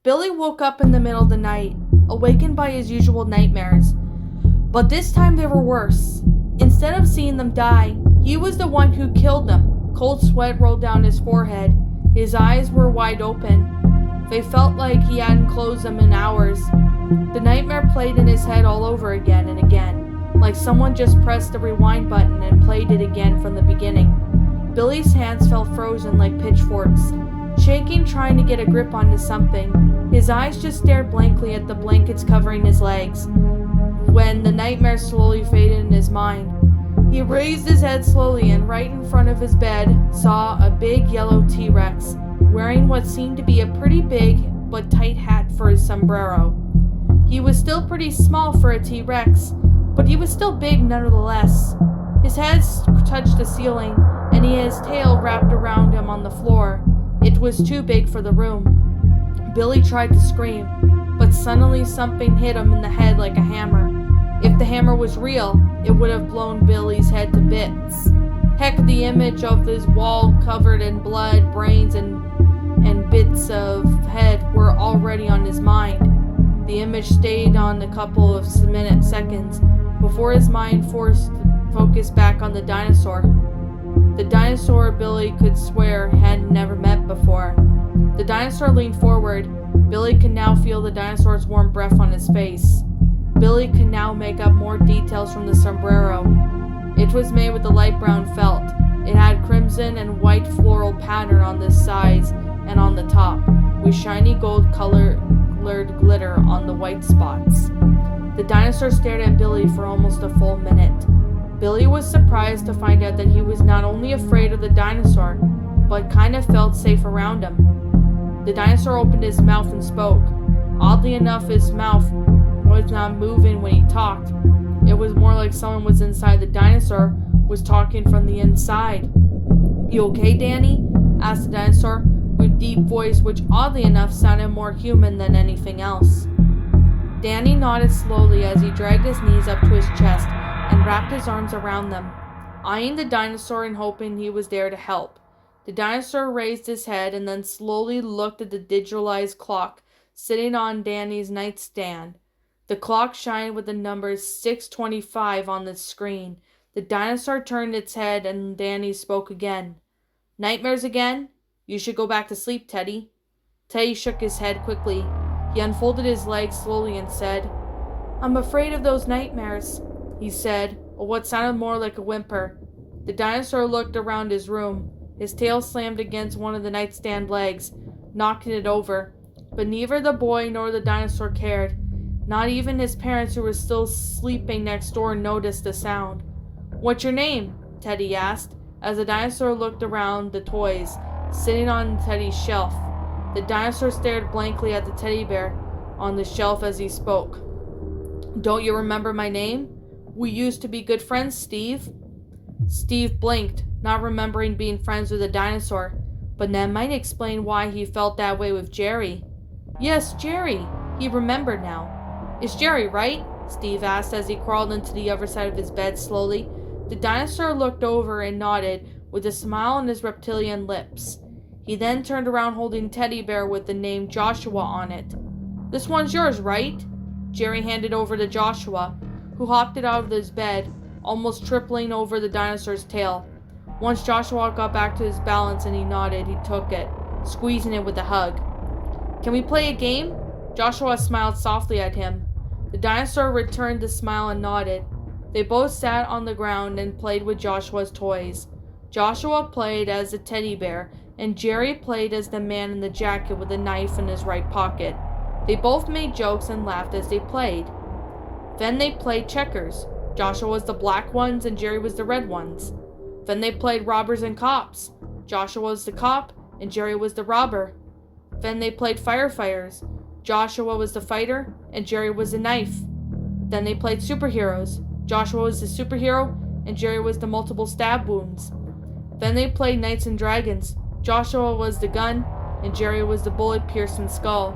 Billy woke up in the middle of the night, awakened by his usual nightmares. But this time they were worse. Instead of seeing them die, he was the one who killed them. Cold sweat rolled down his forehead. His eyes were wide open. They felt like he hadn't closed them in hours. The nightmare played in his head all over again and again, like someone just pressed the rewind button and played it again from the beginning. Billy's hands felt frozen like pitchforks, shaking, trying to get a grip onto something. His eyes just stared blankly at the blankets covering his legs. When the nightmare slowly faded in his mind, he raised his head slowly and right in front of his bed saw a big yellow T-Rex wearing what seemed to be a pretty big but tight hat for his sombrero. He was still pretty small for a T-Rex, but he was still big nonetheless. His head touched the ceiling, and he had his tail wrapped around him on the floor. It was too big for the room. Billy tried to scream, but suddenly something hit him in the head like a hammer. If the hammer was real, it would have blown Billy's head to bits. Heck, the image of this wall covered in blood, brains, and bits of head were already on his mind. The image stayed on a couple of seconds before his mind forced focus back on the dinosaur. The dinosaur Billy could swear had never met before. The dinosaur leaned forward. Billy could now feel the dinosaur's warm breath on his face. Billy could now make up more details from the sombrero. It was made with a light brown felt. It had crimson and white floral pattern on the sides and on the top, with shiny gold colored glitter on the white spots. The dinosaur stared at Billy for almost a full minute. Billy was surprised to find out that he was not only afraid of the dinosaur, but kind of felt safe around him. The dinosaur opened his mouth and spoke. Oddly enough, his mouth was not moving when he talked. It was more like someone was inside the dinosaur was talking from the inside. "You okay, Danny?" asked the dinosaur with deep voice, which oddly enough sounded more human than anything else. Danny nodded slowly as he dragged his knees up to his chest and wrapped his arms around them, eyeing the dinosaur and hoping he was there to help. The dinosaur raised his head and then slowly looked at the digitalized clock sitting on Danny's nightstand. The clock shined with the number 6:25 on the screen. The dinosaur turned its head and Danny spoke again. "Nightmares again? You should go back to sleep, Teddy." Teddy shook his head quickly. He unfolded his legs slowly and said, "I'm afraid of those nightmares," he said, or what sounded more like a whimper. The dinosaur looked around his room. His tail slammed against one of the nightstand legs, knocking it over. But neither the boy nor the dinosaur cared. Not even his parents, who were still sleeping next door, noticed the sound. "What's your name?" Teddy asked, as the dinosaur looked around the toys sitting on Teddy's shelf. The dinosaur stared blankly at the teddy bear on the shelf as he spoke. "Don't you remember my name? We used to be good friends, Steve." Steve blinked, not remembering being friends with a dinosaur, but that might explain why he felt that way with Jerry. Yes, Jerry. He remembered now. "It's Jerry, right?" Steve asked as he crawled into the other side of his bed slowly. The dinosaur looked over and nodded with a smile on his reptilian lips. He then turned around holding teddy bear with the name Joshua on it. "This one's yours, right?" Jerry handed over to Joshua, who hopped it out of his bed, almost tripling over the dinosaur's tail. Once Joshua got back to his balance and he nodded, he took it, squeezing it with a hug. "Can we play a game?" Joshua smiled softly at him. The dinosaur returned the smile and nodded. They both sat on the ground and played with Joshua's toys. Joshua played as a teddy bear, and Jerry played as the man in the jacket with a knife in his right pocket. They both made jokes and laughed as they played. Then they played checkers. Joshua was the black ones and Jerry was the red ones. Then they played robbers and cops. Joshua was the cop and Jerry was the robber. Then they played firefighters. Joshua was the fighter and Jerry was the knife. Then they played superheroes. Joshua was the superhero and Jerry was the multiple stab wounds. Then they played knights and dragons. Joshua was the gun and Jerry was the bullet-piercing skull.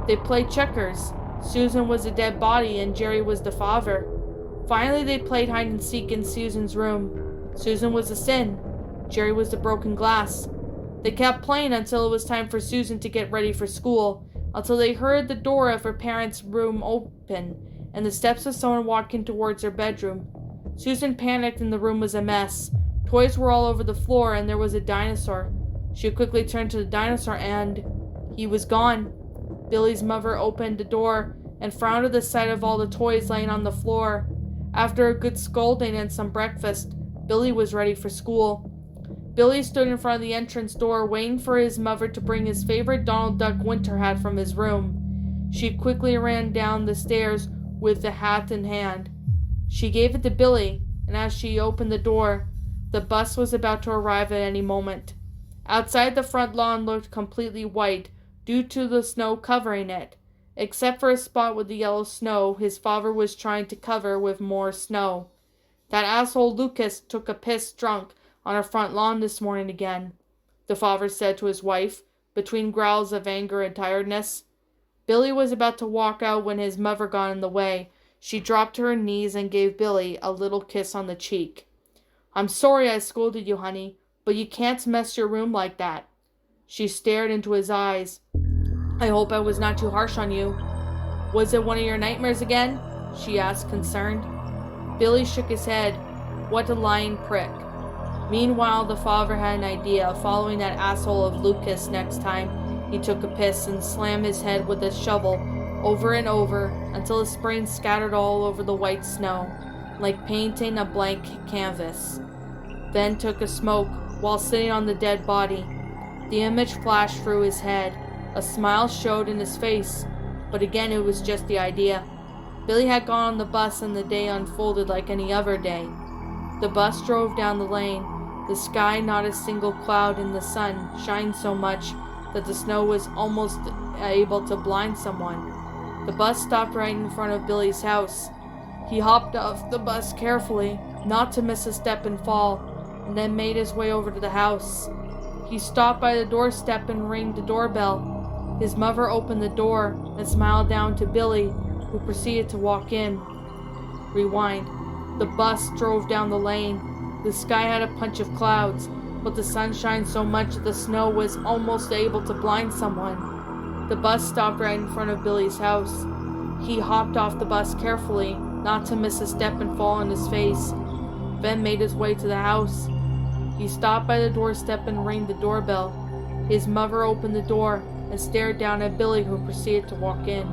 They played checkers. Susan was the dead body and Jerry was the father. Finally, they played hide-and-seek in Susan's room. Susan was the sin. Jerry was the broken glass. They kept playing until it was time for Susan to get ready for school. until they heard the door of her parents' room open and the steps of someone walking towards her bedroom. Susan panicked and the room was a mess. Toys were all over the floor and there was a dinosaur. She quickly turned to the dinosaur and he was gone. Billy's mother opened the door and frowned at the sight of all the toys laying on the floor. After a good scolding and some breakfast, Billy was ready for school. Billy stood in front of the entrance door waiting for his mother to bring his favorite Donald Duck winter hat from his room. She quickly ran down the stairs with the hat in hand. She gave it to Billy, and as she opened the door, the bus was about to arrive at any moment. Outside, the front lawn looked completely white due to the snow covering it. Except for a spot with the yellow snow his father was trying to cover with more snow. That asshole Lucas took a piss drunk on our front lawn this morning again, the father said to his wife, between growls of anger and tiredness. Billy was about to walk out when his mother got in the way. She dropped to her knees and gave Billy a little kiss on the cheek. "I'm sorry I scolded you, honey, but you can't mess your room like that." She stared into his eyes. "I hope I was not too harsh on you." "Was it one of your nightmares again?" she asked, concerned. Billy shook his head. What a lying prick. Meanwhile, the father had an idea of following that asshole of Lucas next time he took a piss and slammed his head with a shovel over and over until his brains scattered all over the white snow, like painting a blank canvas. Then took a smoke while sitting on the dead body. The image flashed through his head. A smile showed in his face, but again it was just the idea. Billy had gone on the bus and the day unfolded like any other day. The bus drove down the lane. The sky, not a single cloud, and the sun shined so much that the snow was almost able to blind someone. The bus stopped right in front of Billy's house. He hopped off the bus carefully, not to miss a step and fall, and then made his way over to the house. He stopped by the doorstep and rang the doorbell. His mother opened the door and smiled down to Billy, who proceeded to walk in. Rewind. The bus drove down the lane. The sky had a bunch of clouds, but the sun shined so much that the snow was almost able to blind someone. The bus stopped right in front of Billy's house. He hopped off the bus carefully, not to miss a step and fall on his face, then made his way to the house. He stopped by the doorstep and rang the doorbell. His mother opened the door and stared down at Billy, who proceeded to walk in.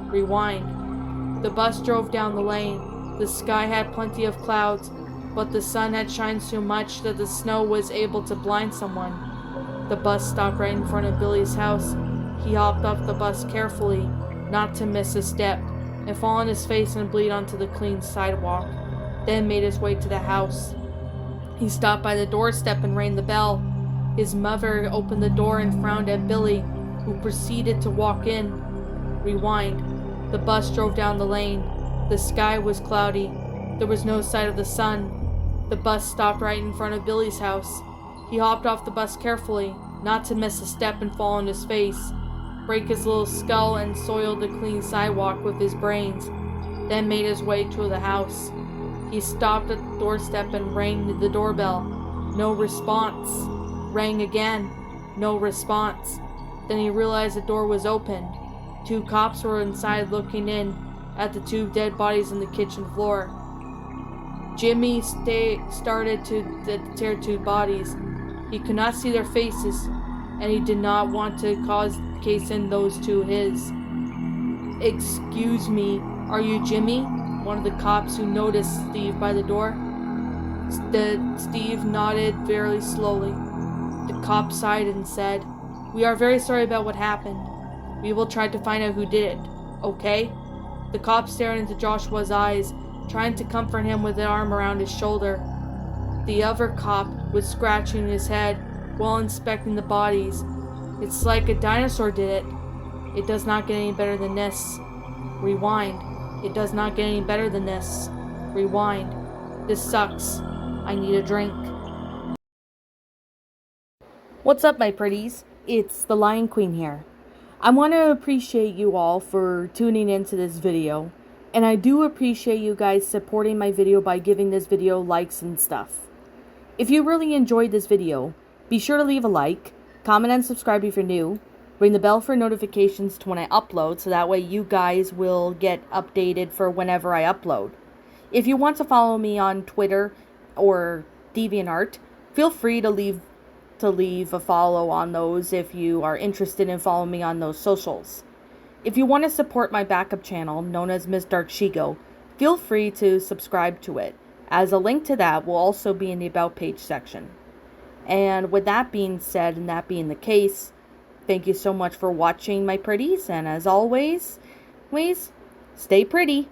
Rewind. The bus drove down the lane. The sky had plenty of clouds, but the sun had shined so much that the snow was able to blind someone. The bus stopped right in front of Billy's house. He hopped off the bus carefully, not to miss a step, and fall on his face and bleed onto the clean sidewalk, then made his way to the house. He stopped by the doorstep and rang the bell. His mother opened the door and frowned at Billy, who proceeded to walk in. Rewind. The bus drove down the lane. The sky was cloudy. There was no sight of the sun. The bus stopped right in front of Billy's house. He hopped off the bus carefully, not to miss a step and fall on his face, break his little skull and soil the clean sidewalk with his brains, then made his way to the house. He stopped at the doorstep and rang the doorbell. No response. Rang again. No response. Then he realized the door was open. 2 cops were inside looking in at the 2 dead bodies on the kitchen floor. Jimmy started to tear 2 bodies. He could not see their faces, and he did not want to cause case in those 2 his. "Excuse me, are you Jimmy?" one of the cops who noticed Steve by the door. Steve nodded very slowly. The cop sighed and said, "We are very sorry about what happened. We will try to find out who did it, okay?" The cop stared into Joshua's eyes, trying to comfort him with an arm around his shoulder. The other cop was scratching his head while inspecting the bodies. "It's like a dinosaur did it. It does not get any better than this." Rewind. "It does not get any better than this." Rewind. "This sucks. I need a drink." What's up, my pretties? It's the Lion Queen here. I want to appreciate you all for tuning into this video, and I do appreciate you guys supporting my video by giving this video likes and stuff. If you really enjoyed this video, be sure to leave a like, comment and subscribe if you're new, Ring the bell for notifications to when I upload, so that way you guys will get updated for whenever I upload. If you want to follow me on Twitter or DeviantArt, feel free to leave a follow on those if you are interested in following me on those socials. If you want to support my backup channel, known as Ms. Dark Shigo, feel free to subscribe to it, as a link to that will also be in the About page section. And with that being said, and that being the case, thank you so much for watching, my pretties, and as always, stay pretty.